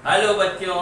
Hello बच्चों,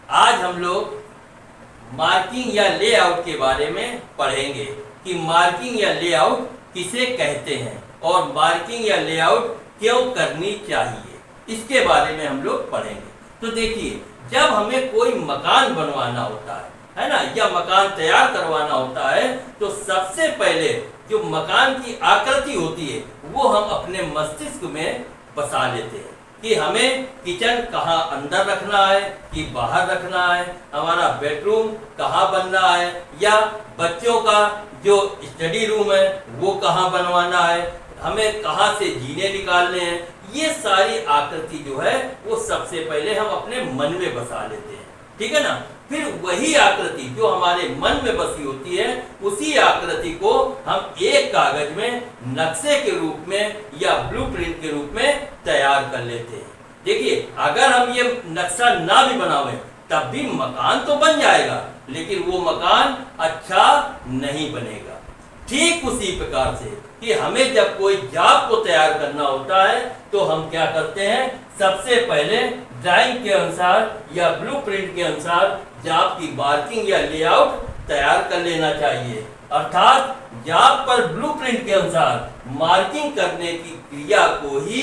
आज हम लोग मार्किंग या लेआउट के बारे में पढ़ेंगे कि मार्किंग या लेआउट किसे कहते हैं और मार्किंग या लेआउट क्यों करनी चाहिए, इसके बारे में हम लोग पढ़ेंगे। तो देखिए, जब हमें कोई मकान बनवाना होता है ना, या मकान तैयार करवाना होता है, तो सबसे पहले जो मकान की आकृति होती है वो हम अपने मस्तिष्क में बसा लेते हैं कि हमें किचन कहाँ अंदर रखना है कि बाहर रखना है, हमारा बेडरूम कहाँ बनना है, या बच्चों का जो स्टडी रूम है वो कहाँ बनवाना है, हमें कहाँ से जीने निकालने हैं। ये सारी आकृति जो है वो सबसे पहले हम अपने मन में बसा लेते हैं, ठीक है ना। फिर वही आकृति जो हमारे मन में बसी होती है, उसी आकृति को हम एक कागज में नक्शे के रूप में या ब्लूप्रिंट के रूप में तैयार कर लेते हैं। देखिए, अगर हम ये नक्शा ना भी बनावें तब भी मकान तो बन जाएगा, लेकिन वो मकान अच्छा नहीं बनेगा। ठीक उसी प्रकार से कि हमें जब कोई जॉब को तैयार करना होता है तो हम क्या करते हैं, सबसे पहले ड्राइंग के अनुसार या ब्लूप्रिंट के अनुसार जॉब की मार्किंग या लेआउट तैयार कर लेना चाहिए। अर्थात जॉब पर ब्लूप्रिंट के अनुसार मार्किंग करने की क्रिया को ही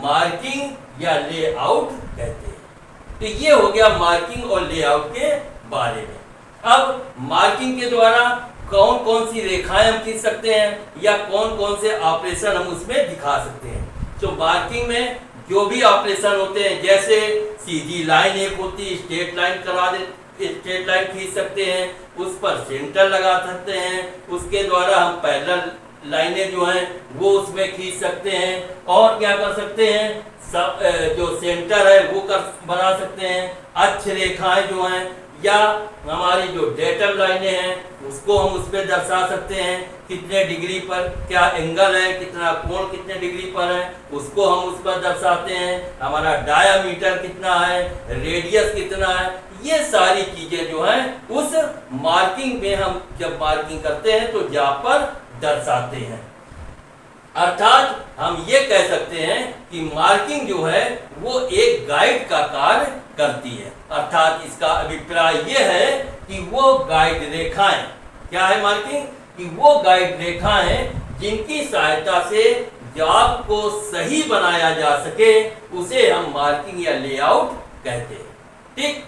मार्किंग या लेआउट कहते हैं। तो ये हो गया मार्किंग और लेआउट के बारे में। अब मार्किंग के द्वारा कौन कौन सी रेखाएं हम खींच सकते हैं या कौन कौन से ऑपरेशन हम उसमें दिखा सकते हैं। तो मार्किंग में जो भी ऑपरेशन होते हैं, जैसे सीधी लाइन एक होती है, स्ट्रेट लाइन करवा दे, स्ट्रेट लाइन खींच सकते हैं, उस पर सेंटर लगा सकते हैं, उसके द्वारा हम पैरेलल लाइनें जो हैं वो उसमें खींच सकते हैं, और क्या कर सकते हैं, सब जो सेंटर है वो बना सकते हैं। अक्ष रेखाएं जो हैं या हमारी जो डेटम लाइनें हैं उसको हम उस पर दर्शा सकते हैं, कितने डिग्री पर क्या एंगल है, कितना कोण कितने डिग्री पर है उसको हम उस पर दर्शाते हैं। हमारा डायामीटर कितना है, रेडियस कितना है, ये सारी चीजें जो हैं उस मार्किंग में हम जब मार्किंग करते हैं तो जहाँ पर दर्शाते हैं। अर्थात हम ये कह सकते हैं कि मार्किंग जो है वो एक गाइड का कार्य करती है। अर्थात इसका अभिप्राय ये है कि वो गाइड रेखाएं, क्या है मार्किंग, कि वो गाइड रेखाएं जिनकी सहायता से जॉब को सही बनाया जा सके उसे हम मार्किंग या लेआउट कहते हैं। ठीक,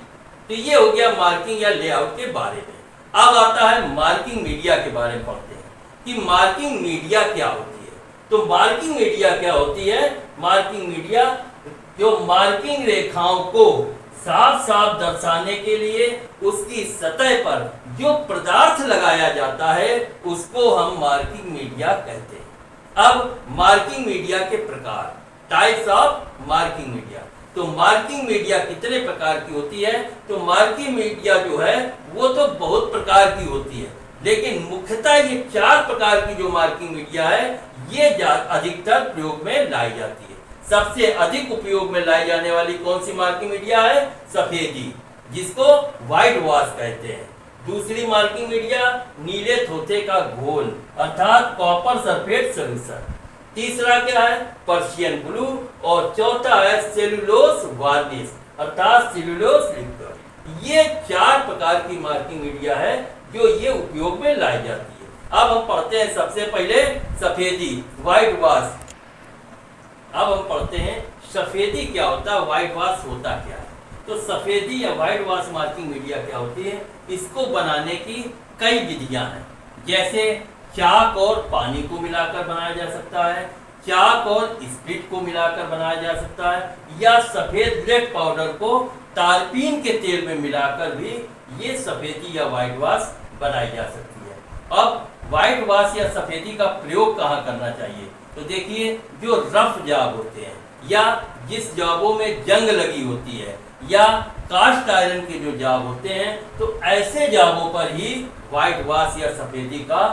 तो ये हो गया मार्किंग या लेआउट के बारे में। अब आता है मार्किंग मीडिया के बारे में पढ़ते हैं कि मार्किंग मीडिया क्या होती है। तो मार्किंग मीडिया क्या होती है, मार्किंग मीडिया जो मार्किंग रेखाओं को साफ साफ दर्शाने के लिए उसकी सतह पर जो पदार्थ लगाया जाता है उसको हम मार्किंग मीडिया कहते हैं। अब मार्किंग मीडिया के प्रकार, टाइप्स ऑफ मार्किंग मीडिया। तो मार्किंग मीडिया कितने प्रकार की होती है, तो मार्किंग मीडिया जो है वो तो बहुत प्रकार की होती है, लेकिन मुख्यतः ये 4 प्रकार की जो मार्किंग मीडिया है ये अधिकतर प्रयोग में लाई जाती है। सबसे अधिक उपयोग में लाई जाने वाली कौन सी मार्किंग मीडिया है, सफेदी, जिसको व्हाइट वॉश कहते हैं। दूसरी मार्किंग मीडिया नीले थोथे का घोल अर्थात कॉपर सल्फेट सॉल्यूशन। तीसरा क्या है, पर्शियन ब्लू, और चौथा है सेलुलोस वार्निश अर्थात सेलुलोस लिक्विड। ये 4 प्रकार की मार्किंग मीडिया है जो ये उपयोग में लाई जाती है। अब हम पढ़ते हैं सबसे पहले सफेदी, व्हाइट वॉश। अब हम पढ़ते हैं सफेदी क्या होता है, व्हाइट वॉश होता क्या है। तो सफेदी या व्हाइट वॉश मार्किंग मीडिया क्या होती है, इसको बनाने की कई विधियां हैं। जैसे चाक और पानी को मिलाकर बनाया जा सकता है, चाक और स्प्रिट को मिलाकर बनाया जा सकता है, या सफेद ब्लैक पाउडर को तारपीन के तेल में मिलाकर भी ये सफेदी या व्हाइट वॉश बनाई जा सकती है। अब व्हाइट वॉश या सफेदी का प्रयोग कहाँ करना चाहिए, तो देखिए, जो रफ जॉब होते हैं या जिस जॉबों में जंग लगी होती है या कास्ट आयरन के जो जॉब होते हैं, तो ऐसे जॉबों पर ही व्हाइट वॉश या सफेदी का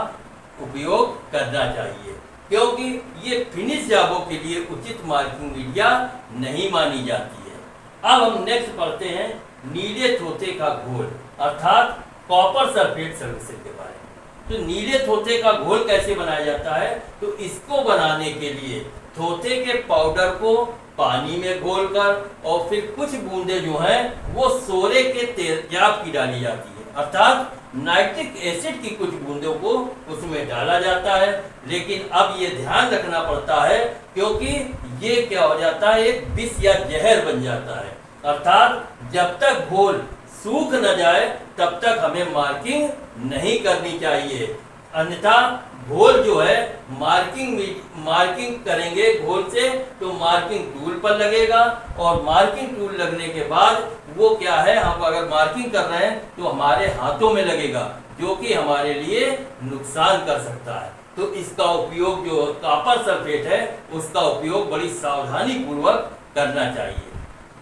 उपयोग करना चाहिए, क्योंकि ये फिनिश जॉबों के लिए उचित मार्किंग मीडिया नहीं मानी जाती है। अब हम नेक्स्ट पढ़ते हैं नीले थोथे का घोल अर्थात कॉपर सल्फेट सॉल्यूशन के बारे में। तो नीले थोथे का घोल कैसे बनाया जाता है? तो इसको बनाने के लिए थोथे के पाउडर को पानी में घोलकर और फिर कुछ बूंदे जो हैं वो सोरे के तेजाब की डाली जाती है, अर्थात नाइट्रिक एसिड की कुछ बूंदों को उसमें डाला जाता है। लेकिन अब ये ध्यान रखना पड़ता है क्योंकि ये क्या हो जाता है, एक विष या जहर बन जाता है, अर्थात जब तक घोल सूख न जाए तब तक हमें मार्किंग नहीं करनी चाहिए, अन्यथा घोल जो है मार्किंग करेंगे घोल से तो मार्किंग टूल पर लगेगा और मार्किंग टूल लगने के बाद वो क्या है, हम अगर मार्किंग कर रहे हैं तो हमारे हाथों में लगेगा जो कि हमारे लिए नुकसान कर सकता है। तो इसका उपयोग जो कॉपर सल्फेट है उसका उपयोग बड़ी सावधानी पूर्वक करना चाहिए।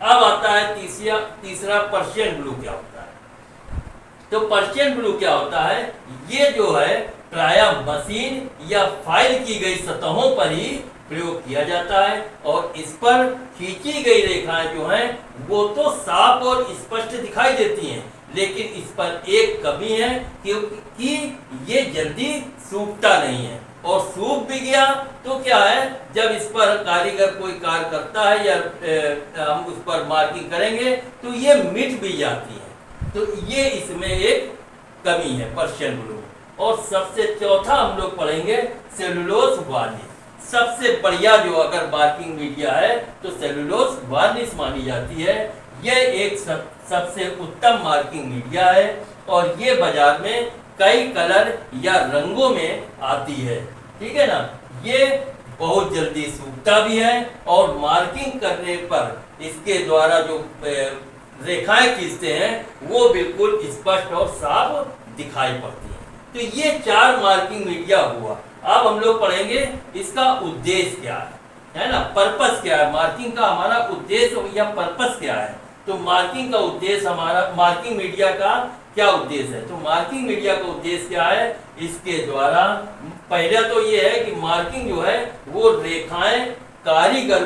अब आता है तीसरा पर्शियन ब्लू क्या होता है। तो पर्शियन ब्लू क्या होता है, ये जो है प्रायः मशीन या फाइल की गई सतहों पर ही प्रयोग किया जाता है और इस पर खींची गई रेखाएं जो हैं वो तो साफ और स्पष्ट दिखाई देती हैं, लेकिन इस पर एक कमी है कि ये जल्दी सूखता नहीं है और सूख भी गया तो क्या है, जब इस पर कारीगर कोई कार्य करता है या हम उस पर मार्किंग करेंगे तो ये मिट भी जाती है। तो ये इसमें एक कमी है पर्शियन ब्लू। और सबसे चौथा हम लोग पढ़ेंगे सेलुलोज वार्निश। सबसे बढ़िया जो अगर मार्किंग मीडिया है तो सेलुलोज वार्निश मानी जाती है। यह एक सबसे उत्तम मार्किंग मीडिया है और ये बाजार में कई कलर या रंगों में आती है, ठीक है ना। ये बहुत जल्दी सूखता भी है और मार्किंग करने पर इसके द्वारा जो रेखाएं खींचते हैं वो बिल्कुल स्पष्ट और साफ दिखाई पड़ती है। तो ये 4 मार्किंग मीडिया हुआ। अब हम लोग पढ़ेंगे इसका उद्देश्य क्या है ना, पर्पस क्या है, मार्किंग का हमारा उद्देश्य या पर्पस क्या है। तो मार्किंग का उद्देश्य हमारा, मार्किंग मीडिया का क्या उद्देश्य है, तो मार्किंग मीडिया का उद्देश्य क्या है, इसके द्वारा पहला तो ये है कि मार्किंग जो है वो रेखाएं कारीगर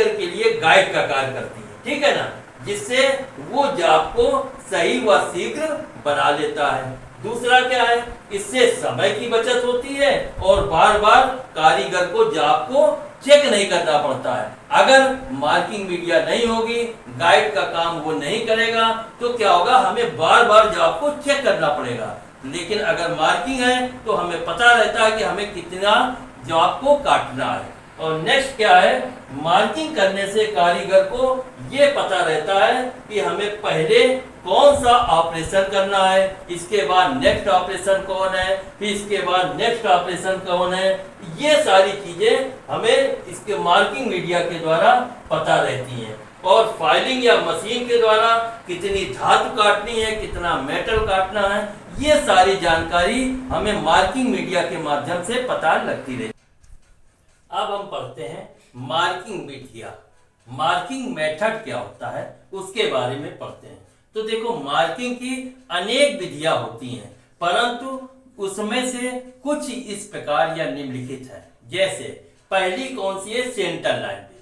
के लिए गाइड का कार्य करती है, ठीक है ना, जिससे वो जाप को सही व शीघ्र बना लेता है। दूसरा क्या है, इससे समय की बचत होती है और बार बार कारीगर को जाप को चेक नहीं करना पड़ता है। अगर मार्किंग मीडिया नहीं होगी, गाइड का काम वो नहीं करेगा तो क्या होगा, हमें बार बार जाप को चेक करना पड़ेगा। लेकिन अगर मार्किंग है तो हमें पता रहता है कि हमें कितना जाप को काटना है। और नेक्स्ट क्या है, मार्किंग करने से कारीगर को ये पता रहता है कि हमें पहले कौन सा ऑपरेशन करना है, इसके बाद नेक्स्ट ऑपरेशन कौन है, फिर इसके बाद नेक्स्ट ऑपरेशन कौन है। ये सारी चीजें हमें इसके मार्किंग मीडिया के द्वारा पता रहती हैं। और फाइलिंग या मशीन के द्वारा कितनी धातु काटनी है, कितना मेटल काटना है, ये सारी जानकारी हमें मार्किंग मीडिया के माध्यम से पता लगती रहती है। अब हम पढ़ते हैं मार्किंग विधियां, मार्किंग मेथड क्या होता है उसके बारे में पढ़ते हैं। तो देखो, मार्किंग की अनेक विधियां होती हैं, परंतु उसमें से कुछ इस प्रकार या निम्नलिखित है। जैसे पहली कौन सी है, सेंटर लाइन विधि।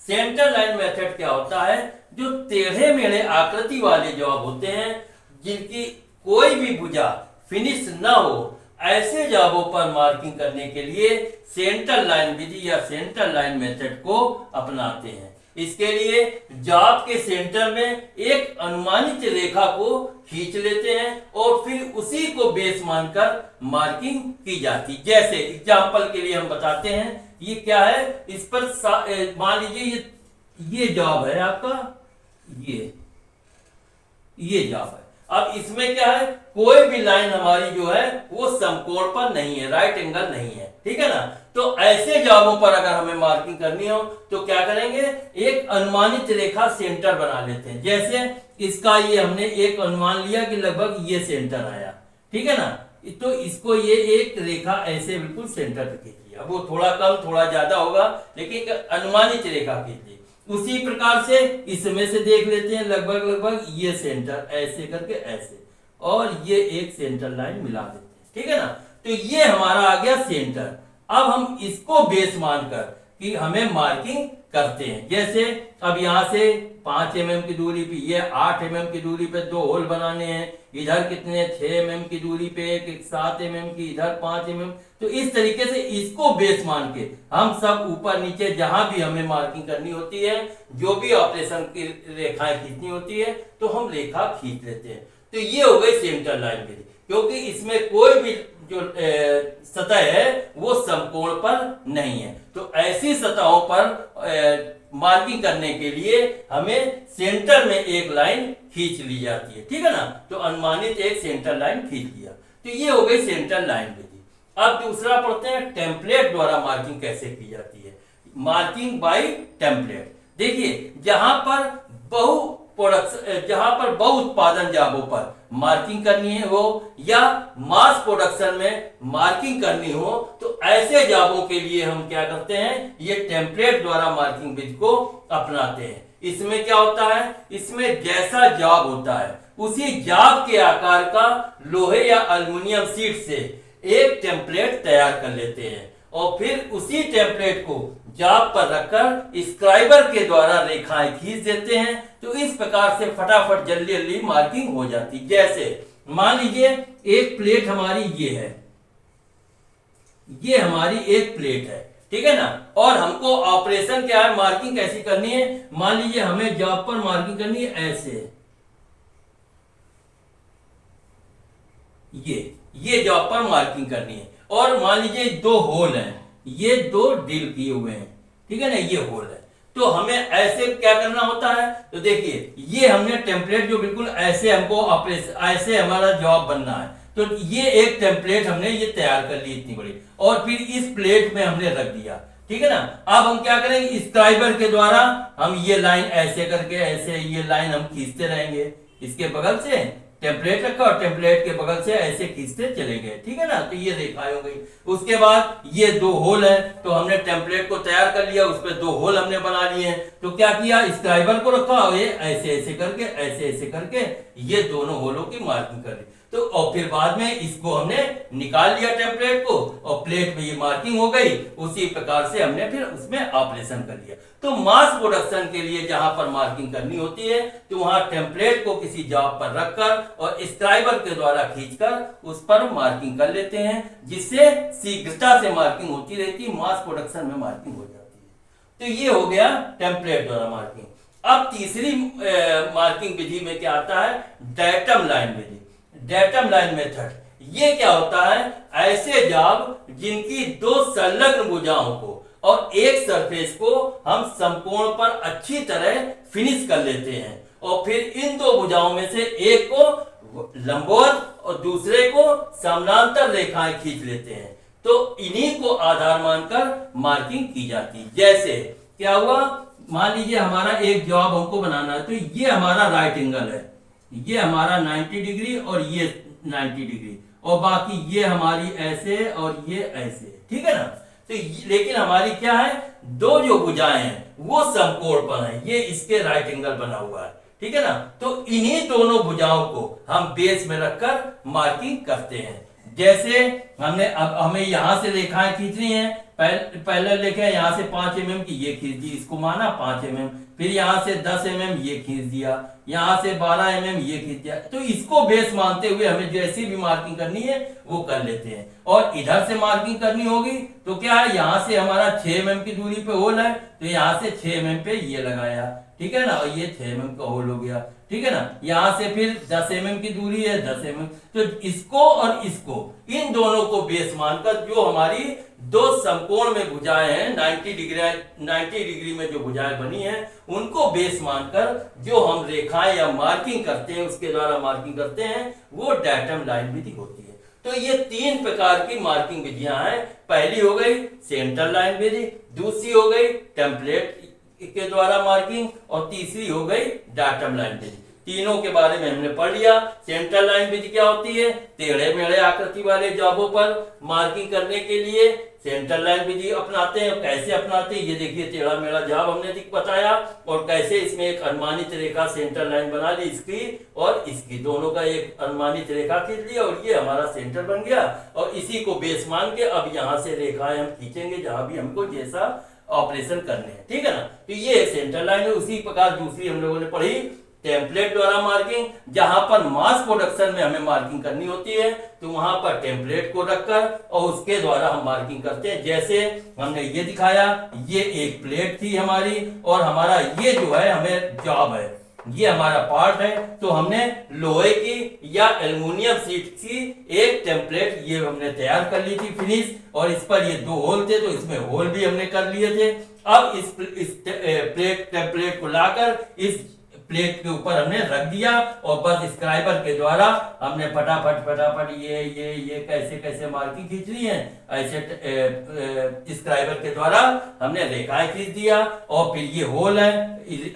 सेंटर लाइन मेथड क्या होता है, जो टेढ़े मेढ़े आकृति वाले जवाब होते हैं जिनकी कोई भी भुजा फिनिश न हो, ऐसे जवाबों पर मार्किंग करने के लिए सेंटर लाइन विधि या सेंटर लाइन मेथड को अपनाते हैं। इसके लिए जवाब के सेंटर में एक अनुमानित रेखा को खींच लेते हैं और फिर उसी को बेस मानकर मार्किंग की जाती। जैसे एग्जांपल के लिए हम बताते हैं, ये क्या है, इस पर मान लीजिए ये जवाब है आपका, ये जवाब है। अब इसमें क्या है, कोई भी लाइन हमारी जो है वो समकोण पर नहीं है, राइट एंगल नहीं है, ठीक है ना। तो ऐसे जवाबों पर अगर हमें मार्किंग करनी हो तो क्या करेंगे, एक अनुमानित रेखा सेंटर बना लेते हैं। जैसे इसका ये हमने एक अनुमान लिया कि लगभग ये सेंटर आया, ठीक है ना, तो इसको ये एक रेखा ऐसे बिल्कुल सेंटर पे खींच लिया। वो थोड़ा कम थोड़ा ज्यादा होगा, लेकिन अनुमानित रेखा खींच ली। उसी प्रकार से इसमें से देख लेते हैं, लगभग ये सेंटर ऐसे करके ऐसे, और ये एक सेंटर लाइन मिला देते हैं, ठीक है ना। तो ये हमारा आ गया सेंटर। अब हम इसको बेस मानकर कि हमें मार्किंग करते हैं। जैसे अब यहाँ से 5 mm की दूरी पे, ये 8 mm की दूरी पे 2 होल बनाने हैं, इधर कितने 6 mm की दूरी पे एक 7 mm की, इधर 5 mm। तो इस तरीके से इसको बेस मान के हम सब ऊपर नीचे जहां भी हमें मार्किंग करनी होती है, जो भी ऑपरेशन की रेखाएं खींचनी होती है, तो हम रेखा खींच लेते हैं। तो ये हो गई सेंटर लाइन विधि, क्योंकि इसमें कोई भी जो सतह है वो समकोण पर नहीं है। तो ऐसी सतहों पर मार्किंग करने के लिए हमें सेंटर में एक लाइन खींच ली जाती है, ठीक है ना। तो अनुमानित एक सेंटर लाइन खींच लिया, तो ये हो गई सेंटर लाइन विधि। अब दूसरा पढ़ते हैं टेम्पलेट द्वारा मार्किंग कैसे की जाती है। Marking by template. देखिए जहां पर बहु उत्पादन जाबों पर मार्किंग करनी हो या मास प्रोडक्शन में मार्किंग करनी हो, तो ऐसे जाबों के लिए हम क्या करते हैं, ये टेम्पलेट द्वारा मार्किंग विधि को अपनाते हैं। इसमें क्या होता है, इसमें जैसा जाब होता है उसी जाब के आकार का लोहे या एल्युमिनियम शीट से एक टेम्पलेट तैयार कर लेते हैं और फिर उसी टेम्पलेट को जाब पर रखकर स्क्राइबर के द्वारा रेखाएं खींच देते हैं। तो इस प्रकार से फटाफट जल्दी जल्दी मार्किंग हो जाती। जैसे मान लीजिए एक प्लेट हमारी ये है, ये हमारी एक प्लेट है, ठीक है ना। और हमको ऑपरेशन क्या है, मार्किंग कैसी करनी है। मान लीजिए हमें जाब पर मार्किंग करनी है ऐसे, ये जॉब पर मार्किंग करनी है। और मान लीजिए 2 होल हैं, ये 2 ड्रिल किए हुए हैं, ठीक है ना, ये होल है। तो हमें ऐसे क्या करना होता है, तो देखिए ये हमने टेम्पलेट जो बिल्कुल ऐसे हमको ऑपरेशन, ऐसे हमारा जॉब बनना है, तो ये एक टेम्पलेट हमने ये तैयार कर ली इतनी बड़ी, और फिर इस प्लेट में हमने रख दिया, ठीक है ना। अब हम क्या करेंगे, स्क्राइबर के द्वारा हम ये लाइन ऐसे करके ऐसे ये लाइन हम खींचते रहेंगे। इसके बगल से टेम्पलेट रखा और टेम्पलेट के बगल से ऐसे खींचते चले गए, ठीक है ना। तो ये रेखाएं हो गई। उसके बाद ये 2 होल है, तो हमने टेम्पलेट को तैयार कर लिया, उस पर 2 होल हमने बना लिए हैं। तो क्या किया, स्क्राइबर को रखा और ये ऐसे ऐसे करके ऐसे ऐसे करके ये दोनों होलों की मार्किंग कर ली। तो और फिर बाद में इसको हमने निकाल लिया टेम्पलेट को, और प्लेट में ये मार्किंग हो गई। उसी प्रकार से हमने फिर उसमें ऑपरेशन कर लिया। तो मास प्रोडक्शन के लिए जहां पर मार्किंग करनी होती है, तो वहां टेम्पलेट को किसी जॉब पर रखकर और स्क्राइबर के द्वारा खींचकर उस पर मार्किंग कर लेते हैं, जिससे शीघ्रता से मार्किंग होती रहती है, मास प्रोडक्शन में मार्किंग हो जाती है। तो ये हो गया टेम्पलेट द्वारा मार्किंग। अब तीसरी मार्किंग विधि में क्या आता है, डेटम लाइन विधि, डेटम लाइन मेथड। ये क्या होता है, ऐसे जाब जिनकी 2 संलग्न भुजाओं को और एक सरफेस को हम समकोण पर अच्छी तरह फिनिश कर लेते हैं, और फिर इन 2 भुजाओं में से एक को लंबवत और दूसरे को समानांतर रेखाएं खींच लेते हैं। तो इन्हीं को आधार मानकर मार्किंग की जाती है। जैसे क्या हुआ, मान लीजिए हमारा एक जॉब हमको बनाना है, तो ये हमारा राइट एंगल है, ये हमारा 90 डिग्री और ये 90 डिग्री, और बाकी ये हमारी ऐसे और ये ऐसे, ठीक है ना। तो लेकिन हमारी क्या है, 2 जो भुजाएं हैं वो समकोण पर हैं, ये इसके राइट एंगल बना हुआ है, ठीक है ना। तो इन्हीं दोनों भुजाओं को हम बेस में रखकर मार्किंग करते हैं। जैसे हमने अब हमें यहां से रेखाएं खींचनी है, पहले लिखे यहाँ से 5 mm की, ये खींच दी, इसको माना 5 mm, फिर यहाँ से 10 mm ये खींच दिया, यहाँ से 12 mm ये खींच दिया। तो इसको बेस मानते हुए हमें जैसी भी मार्किंग करनी है वो कर लेते हैं। और इधर से मार्किंग करनी होगी तो क्या है, यहाँ से हमारा 6 mm की दूरी पे होल है, तो यहाँ से 6 mm पे ये लगाया, ठीक है ना, और ये 6 mm का होल हो गया, ठीक है ना। यहाँ से फिर 10 mm की दूरी है, 10 mm, तो इसको और इसको, इन दोनों को बेस मानकर जो हमारी 2 समकोण में भुजाएं हैं, 90 डिग्री में जो भुजाएं बनी हैं, उनको बेस मानकर जो हम रेखाएं या मार्किंग करते हैं, उसके द्वारा मार्किंग करते हैं, वो डेटम लाइन विधि होती है। तो ये 3 प्रकार की मार्किंग विधियां हैं। पहली हो गई सेंटर लाइन विधि, दूसरी हो गई टेम्पलेट के द्वारा मार्किंग, और तीसरी हो गई डेटम लाइन विधि। तीनों के बारे में हमने पढ़ लिया। सेंटर लाइन विधि क्या होती है, टेढ़े मेढ़े आकृति वाले जॉबों पर मार्किंग करने के लिए सेंटर लाइन विधि अपनाते हैं। कैसे अपनाते हैं, ये देखिए टेढ़ा मेढ़ा जॉब हमने बताया, और कैसे इसमें एक अनुमानित रेखा सेंटर लाइन बना ली, इसकी और इसकी दोनों का एक अनुमानित रेखा खींच लिया, और ये हमारा सेंटर बन गया। और इसी को बेस मान के अब यहाँ से रेखाएं हम खींचेंगे जहां भी हमको जैसा ऑपरेशन करने हैं, ठीक है ना। तो ये एक सेंटर लाइन है। उसी प्रकार दूसरी हम लोगों ने पढ़ी टेम्पलेट द्वारा मार्किंग, जहां पर मास प्रोडक्शन में हमें मार्किंग करनी होती है तो वहां पर टेम्पलेट को रखकर और उसके द्वारा हम मार्किंग करते हैं। जैसे हमने ये दिखाया, ये एक प्लेट थी हमारी और हमारा ये जो है हमें जॉब है, ये हमारा पार्ट है, तो हमने लोहे की या एल्युमिनियम शीट की एक टेम्पलेट ये हमने तैयार कर ली थी फिनिश, और इस पर ये 2 होल थे तो इसमें होल भी हमने कर लिए थे। अब इस टेम्पलेट को लाकर इस प्लेट के ऊपर हमने रख दिया और बस स्क्राइबर के द्वारा हमने फटाफट ये कैसे कैसे मार्किंग खींचनी है, ऐसे स्क्राइबर के द्वारा हमने रेखाएं खींच दिया। और फिर ये होल है,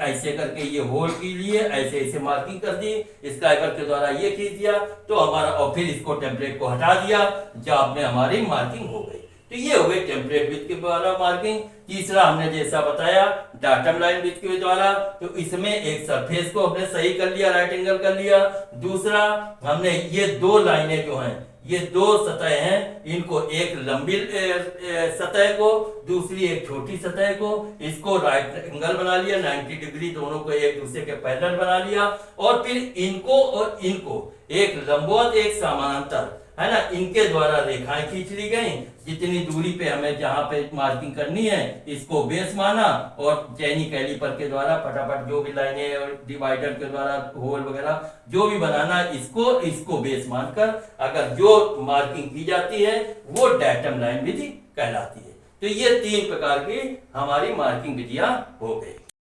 ऐसे करके ये होल के लिए ऐसे ऐसे मार्किंग कर दी, स्क्राइबर के द्वारा ये खींच दिया तो हमारा, और फिर इसको टेम्पलेट को हटा दिया, जॉब में हमारी मार्किंग हो गई। तो ये हो गई टेम्पलेट विथ के द्वारा मार्किंग। तीसरा हमने जैसा बताया डाटम लाइन विथ के द्वारा, तो इसमें एक सरफेस को हमने सही कर लिया, राइट एंगल कर लिया। दूसरा हमने ये 2 लाइनें जो हैं, ये 2 सतह हैं, इनको एक लंबी सतह को, दूसरी एक छोटी सतह को, इसको राइट एंगल बना लिया, 90 डिग्री दोनों को एक दूसरे के पैरेलल बना लिया। और फिर इनको और इनको एक लंबवत एक समानांतर, है ना, इनके द्वारा रेखाएं खींच ली गई। जितनी दूरी पे हमें जहां पे मार्किंग करनी है इसको बेस माना और चैनी कैलीपर के द्वारा फटाफट जो भी लाइनें और डिवाइडर के द्वारा होल वगैरह जो भी बनाना इसको बेस मानकर अगर जो मार्किंग की जाती है वो डाटम लाइन विधि कहलाती है। तो ये 3 प्रकार की हमारी मार्किंग विधियां हो गई।